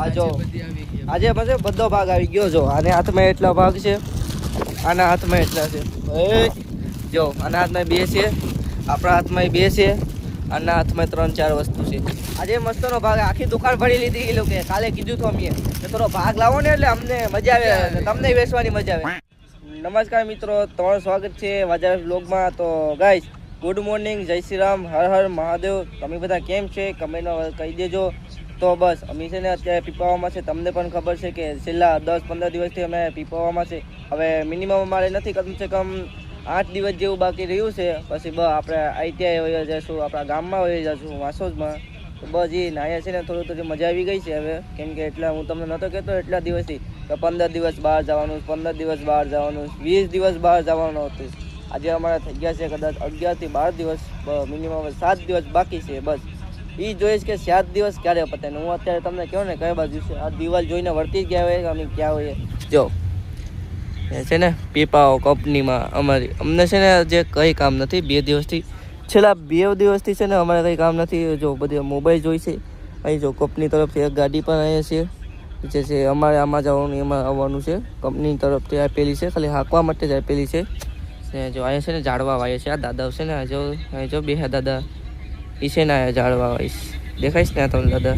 આ જો આજે પછી બધો ભાગ આવી ગયો જો. આને હાથમાં એટલા ભાગ છે, આના હાથમાં એટલા છે. જો આના હાથમાં 2 છે, આપણા હાથમાં 2 છે, આના હાથમાં 3-4 વસ્તુ છે. આજે મસ્તનો ભાગ આખી દુકાન ભરી લીધી એ લોકો. કાલે કીધું તો અમે કે થોડો ભાગ લાવો ને એટલે અમને મજા આવે અને તમને વેચવાની મજા આવે. નમસ્કાર મિત્રો, તમારું સ્વાગત છે વાજા વ્લોગમાં. તો ગાઈસ ગુડ મોર્નિંગ, જય શ્રી રામ, હર હર મહાદેવ. તમે બધા કેમ છે કમેન્ટમાં કહી દેજો. તો બસ અમે છે ને અત્યારે પીપાવામાં છે. તમને પણ ખબર છે કે છેલ્લા 10-15 દિવસથી અમે પીપાવામાં છે. હવે મિનિમમ અમારે નથી, કમસે કમ 8 દિવસ જેવું બાકી રહ્યું છે. પછી આપણે આઈટીઆઈ વહી જઈશું, આપણા ગામમાં વહી જઈશું વાસોદમાં. તો બસ એ નાયા છે ને થોડી મજા આવી ગઈ છે હવે. કેમ કે એટલા હું તમને નહોતો કહેતો એટલા દિવસથી કે 15 દિવસ બહાર જવાનું, 15 દિવસ બહાર જવાનું, 20 દિવસ બહાર જવાનું હતું. આજે અમારે થઈ ગયા છે કદાચ 11 થી 12 દિવસ, મિનિમમ 7 દિવસ બાકી છે. બસ એ જોઈશ કે 7 દિવસ ક્યારે પતે ને. હું અત્યારે તમને કહું ને કઈ બાજુ છે, આ દિવાલ જોઈને વર્તી ગયા હોય કે અમે ક્યાં હોઈએ. જો એ છે ને પીપાઓ કંપનીમાં અમારી, અમને છે ને જે કંઈ કામ નથી 2 દિવસથી, છેલ્લા 2 દિવસથી છે ને અમારે કંઈ કામ નથી. જો બધી મોબાઈલ જોઈ છે અહીં. જો કંપની તરફથી એક ગાડી પણ અહીંયા છે જે છે અમારે આમાં જવાનું, એમાં આવવાનું છે. કંપની તરફથી આપેલી છે, ખાલી હાંકવા માટે જ આપેલી છે. જો અહીંયા છે ને ઝાડવા વાય છે. આ દાદા છે ને જો બે દાદા એ છે ને અહીંયા ઝાડવા વાઈશ દેખાઈશ ને તમને દાદા.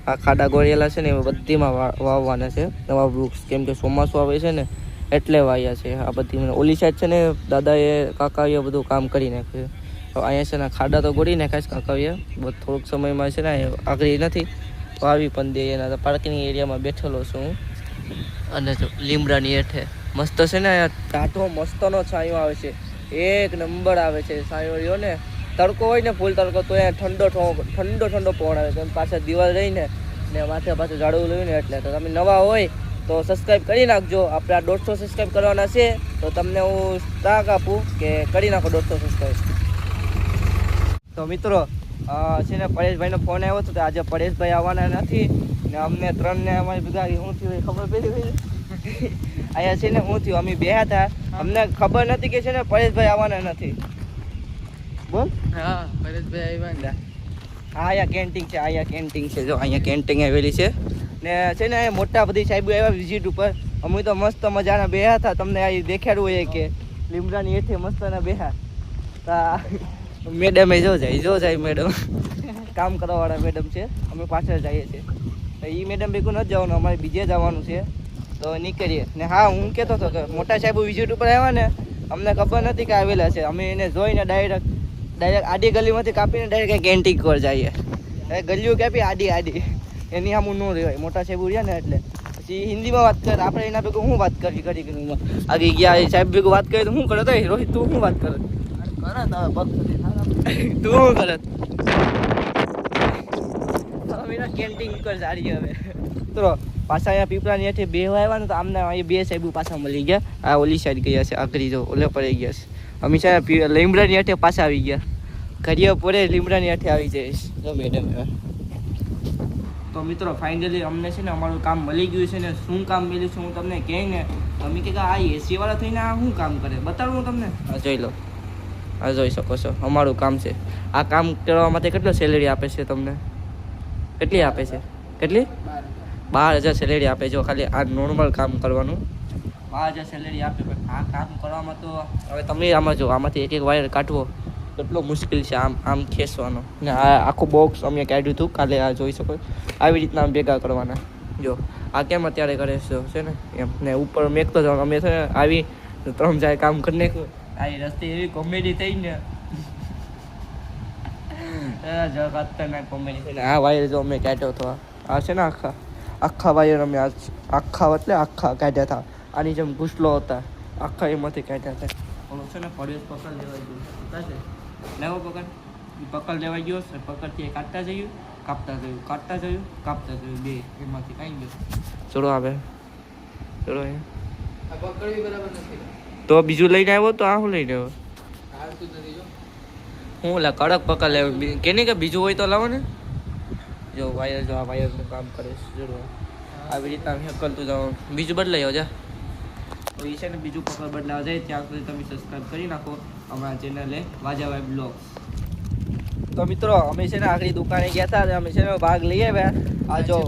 આ ખાડા ગોળેલા છે ને એ બધીમાં વાવવાના છે નવા વૃક્ષ. કેમ કે ચોમાસું આવે છે ને એટલે વાયા છે આ બધી. ઓલી સાઈડ છે ને દાદાએ કાકાએ બધું કામ કરી નાખ્યું. અહીંયા છે ને ખાડા તો ગોળી નાખાય કાકાએ. બહુ થોડુંક સમયમાં છે ને આગળ નથી તો આવી પણ દે. એના પાર્કિંગ એરિયામાં બેઠેલો છું હું. અને જો લીમડાની હેઠે મસ્ત છે ને ટાટો મસ્તનો છાંયો આવે છે, એક નંબર આવે છે છાંયો રહ્યો ને. તડકો હોય ને ફૂલ તડકો તો અહીંયા ઠંડો પવન આવે. તમે પાછળ દિવાલ રહીને ને માથે પાછું ઝાડવું લયું ને એટલે. તો તમે નવા હોય તો સબસ્ક્રાઈબ કરી નાખજો. આપણે આ 150 સબસ્ક્રાઈબ કરવાના છે તો તમને હું તાક આપું કે કરી નાખો 250 સબસ્ક્રાઈબ. તો મિત્રો છે ને પરેશભાઈનો ફોન આવ્યો હતો. તો આજે પરેશભાઈ આવવાના નથી ને અમને 3 ને અમારી ભેગા શું થયું ખબર પડી હોય. અહીંયા છે ને શું થયું, અમે બેહ્યા હતા, અમને ખબર નથી કે છે ને પરેશભાઈ આવવાના નથી. બોલ. હા પરેશભાઈ આવ્યા. હા અહીંયા કેન્ટીન છે, અહીંયા કેન્ટીન છે. જો અહીંયા કેન્ટીન આવેલી છે ને છે ને અહીંયા મોટા બધી સાહેબો આવ્યા વિઝિટ ઉપર. અમે તો મસ્ત મજાના બેહ્યા હતા. તમને આ દેખાડવું હોય કે લીમડાની હેઠે મસ્તના બેહ્યા તા. મેડમે જો જાય મેડમ કામ કરવાવાળા મેડમ છે. અમે પાછળ જઈએ છીએ. એ મેડમ ભેગું નથી જવાનું, અમારે બીજે જવાનું છે તો નીકળીએ ને. હા હું કહેતો હતો કે મોટા સાહેબો વિઝિટ ઉપર આવ્યા ને, અમને ખબર નથી કે આવેલા છે. અમે એને જોઈને ડાયરેક્ટ આડી ગલીમાંથી કાપીને ડાયરેક્ટ કેન્ટીન પર જઈએ. ગલીઓ કાપી આડી એની આમ ન રહેવાય. મોટા સાહેબ રહ્યા ને એટલે પછી હિન્દીમાં વાત કરે. આપણે એના ભેગું શું વાત કરી આગળ ગયા સાહેબ ભેગું વાત કરી તો શું કરો તો રોહિત તું શું વાત કરે તું શું કરે કેન્ટીન પર જાડીએ હવે. તો પાછા અહીંયા પીપળાની હેઠે બેહવા આવ્યા ને તો આમને અહીં 2 સાહેબો પાછા મળી ગયા. આ ઓલી સાઈડ ગયા છે, આખરી જો ઓલે પડી ગયા છે. અમે છે લીમડાની હેઠે પાછા આવી ગયા. ઘડિયા પડે લીમડાની હેઠે આવી જઈશ જો મેડમ. તો મિત્રો ફાઇનલી અમને છે ને અમારું કામ મળી ગયું છે ને. શું કામ મળ્યું છે હું તમને કહે ને. અમે કે આ એસી વાળા થઈને આ શું કામ કરે બતાવું હું તમને. આ જોઈ લો, આ જોઈ શકો છો અમારું કામ છે. આ કામ કરવા માટે કેટલો સેલેરી આપે છે તમને? કેટલી આપે છે? કેટલી? 12,000 સેલેરી આપે. જો ખાલી આ નોર્મલ કામ કરવાનું 12,000 સેલેરી આપે. પણ આ કામ કરવામાં તો હવે તમે આમાં જો આમાંથી એક વાયર કાઢવો કેટલો મુશ્કેલ છે. આમ ખેંચવાનો ને આ આખું બોક્સ અમે કાઢ્યું હતું કાલે. આ જોઈ શકો આવી રીતના આમ ભેગા કરવાના. જો આ કેમ અત્યારે કરે છે ને એમ ને ઉપર મેકતો જવાનું. અમે છે ને આવી 3 જાય કામ કરી નાખ્યું. આ રસ્તે એવી કોમેડી થઈ ને કોમેડી થઈ. આ વાયર જો અમે કાઢ્યો હતો. આ છે ને આખા વાયર અમે આખા કાઢ્યા હતા. આની જેમ ઘૂસલો હતા આખા એમાંથી કાઢ્યા હતા. ઓલો છે ને પરેશ પકડ લેવાઈ ગયો લેવો પકડ લેવાઈ ગયો છે. પકડથી કાઢતા જયું કાપતા જયું બે એમાંથી કાંઈ ગયો. ચલો આવે ચલો તો બીજું લઈને આવ્યો તો આ હું લઈને આવ્યો હું લા કડક પકડ લેવા કે નહીં કે બીજું હોય તો લાવો ને. જો વાયર જો આ વાયરનું કામ કરે જરૂર આવી રીતના હેકલતું જવાનું. બીજું બદલાઈ આવજા તો એ છે ને બીજું પકડ બદલાવા જાય ત્યાં સુધી તમે સબસ્ક્રાઈબ કરી નાખો અમારા ચેનલે વાજાભાઈ બ્લોગ્સ. તો મિત્રો અમે છે ને આગળ દુકાને ગયા હતા. અમે છે ને ભાગ લઈ આવ્યા. આ જો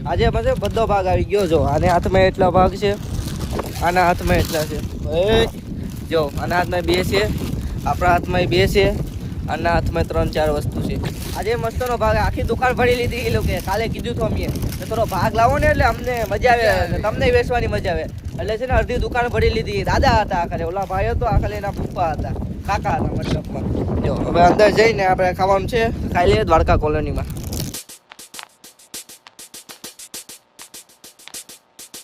આજે પાસે બધો ભાગ આવી ગયો જો. આને હાથમાં એટલા ભાગ છે, આના હાથમાં એટલા છે. જો આના હાથમાં 2 છે, આપણા હાથમાં 2 છે, આના હાથમાં 3-4 વસ્તુ છે. આજે મસ્તનો ભાગ, આખી દુકાન ભરી લીધી એ લોકો. કાલે કીધું તો અમે થોડો ભાગ લાવો ને એટલે અમને મજા આવે અને તમને વેચવાની મજા આવે. એટલે છે ને અડધી દુકાન ભરી લીધી. દાદા હતા આખરે, ઓલા ભાઈ હતો આખરે, એના પપ્પા હતા, કાકા હતા મતલબમાં. જો હવે અંદર જઈને આપણે ખાવાનું છે, ખાઈ લઈએ દ્વારકા કોલોનીમાં.